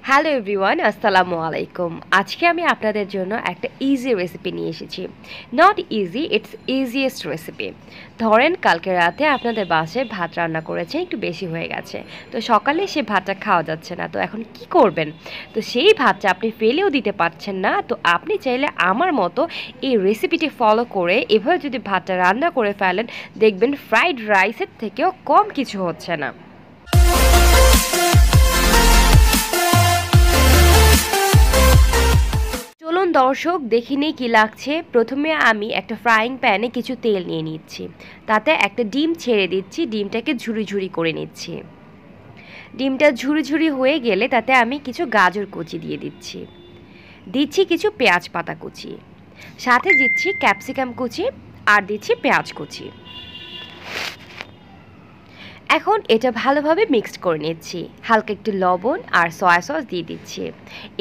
Hello everyone, আসসালামু আলাইকুম। আজকে আমি আপনাদের জন্য একটা ইজি রেসিপি নিয়ে এসেছি। Not easy, it's easiest recipe. ধরেন কালকে রাতে আপনাদের বাসায় ভাত রান্না করেছেন, একটু বেশি হয়ে গেছে। তো সকালে সে ভাতটা খাওয়া যাচ্ছে না, তো এখন কি করবেন? তো সেই ভাতটা আপনি ফেলেও দিতে পারছেন না, তো আপনি চাইলে আমার মতো এই রেসিপিটি ফলো করে এভাবে যদি ভাতটা রান্না করে ফেলেন, দেখবেন ফ্রাইড রাইসের থেকেও কম কিছু হচ্ছে না। চলুন দর্শক দেখে নিই কী লাগছে। প্রথমে আমি একটা ফ্রাইং প্যানে কিছু তেল নিয়ে নিচ্ছি, তাতে একটা ডিম ছেড়ে দিচ্ছি, ডিমটাকে ঝুরি ঝুরি করে নিচ্ছি। ডিমটা ঝুরি ঝুরি হয়ে গেলে তাতে আমি কিছু গাজর কুচি দিয়ে দিচ্ছি, দিচ্ছি কিছু পেঁয়াজ পাতা কুচি, সাথে দিচ্ছি ক্যাপসিকাম কুচি আর দিচ্ছি পেঁয়াজ কুচি। এখন এটা ভালোভাবে মিক্সড করে নিচ্ছি, হালকা একটু লবণ আর সয়া সস দিয়ে দিচ্ছি।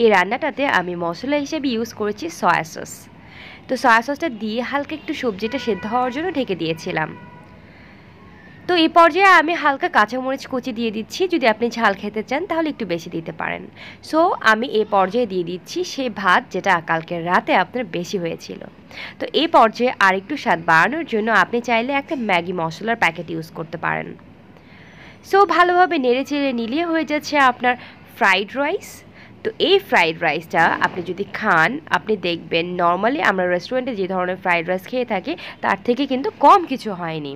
এই রান্নাটাতে আমি মশলা হিসেবে ইউজ করেছি সয়া সস। তো সয়া সসটা দিয়ে হালকা একটু সবজিটা সেদ্ধ হওয়ার জন্য ঢেকে দিয়েছিলাম। তো এই পর্যায়ে আমি হালকা কাঁচামরিচ কুচি দিয়ে দিচ্ছি, যদি আপনি ঝাল খেতে চান তাহলে একটু বেশি দিতে পারেন। সো আমি এই পর্যায়ে দিয়ে দিচ্ছি সেই ভাত যেটা কালকে রাতে আপনার বেশি হয়েছিল। তো এই পর্যায়ে আরেকটু স্বাদ বাড়ানোর জন্য আপনি চাইলে একটা ম্যাগি মশলার প্যাকেট ইউজ করতে পারেন। সো ভালোভাবে নেড়েচেড়ে নিলে হয়ে যাচ্ছে আপনার ফ্রাইড রাইস। তো এই ফ্রাইড রাইসটা আপনি যদি খান, আপনি দেখবেন নর্মালি আমরা রেস্টুরেন্টে যে ধরনের ফ্রাইড রাইস খেয়ে থাকি তার থেকে কিন্তু কম কিছু হয়নি।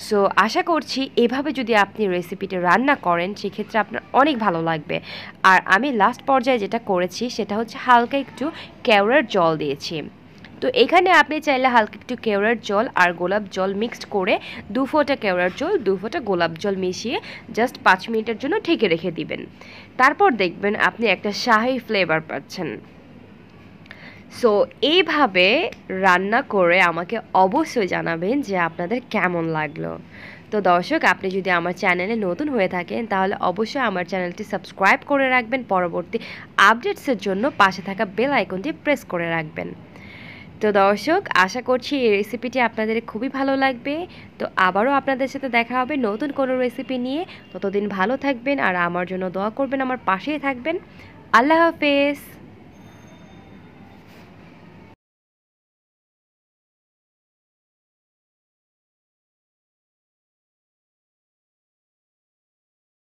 সো আশা করছি এভাবে যদি আপনি রেসিপিটা রান্না করেন সেক্ষেত্রে আপনার অনেক ভালো লাগবে। আর আমি লাস্ট পর্যায়ে যেটা করেছি সেটা হচ্ছে হালকা একটু কেওড়ার জল দিয়েছি। তো এখানে আপনি চাইলে হালকা একটু কেওড়ার জল আর গোলাপ জল মিক্সড করে 2 ফোঁটা কেওড়ার জল 2 ফোঁটা গোলাপ জল মিশিয়ে জাস্ট 5 মিনিটের জন্য ঢেকে রেখে দিবেন। তারপর দেখবেন আপনি একটা শাহি ফ্লেভার পাচ্ছেন। সো এইভাবে রান্না করে আমাকে অবশ্যই জানাবেন যে আপনাদের কেমন লাগলো। তো দর্শক, আপনি যদি আমার চ্যানেলে নতুন হয়ে থাকেন তাহলে অবশ্যই আমার চ্যানেলটি সাবস্ক্রাইব করে রাখবেন, পরবর্তী আপডেটসের জন্য পাশে থাকা বেল আইকনটি প্রেস করে রাখবেন। তো দর্শক, আশা করছি এই রেসিপিটি আপনাদের খুবই ভালো লাগবে। তো আবারও আপনাদের সাথে দেখা হবে নতুন কোনো রেসিপি নিয়ে। ততদিন ভালো থাকবেন আর আমার জন্য দোয়া করবেন, আমার পাশেই থাকবেন। আল্লাহ হাফেজ।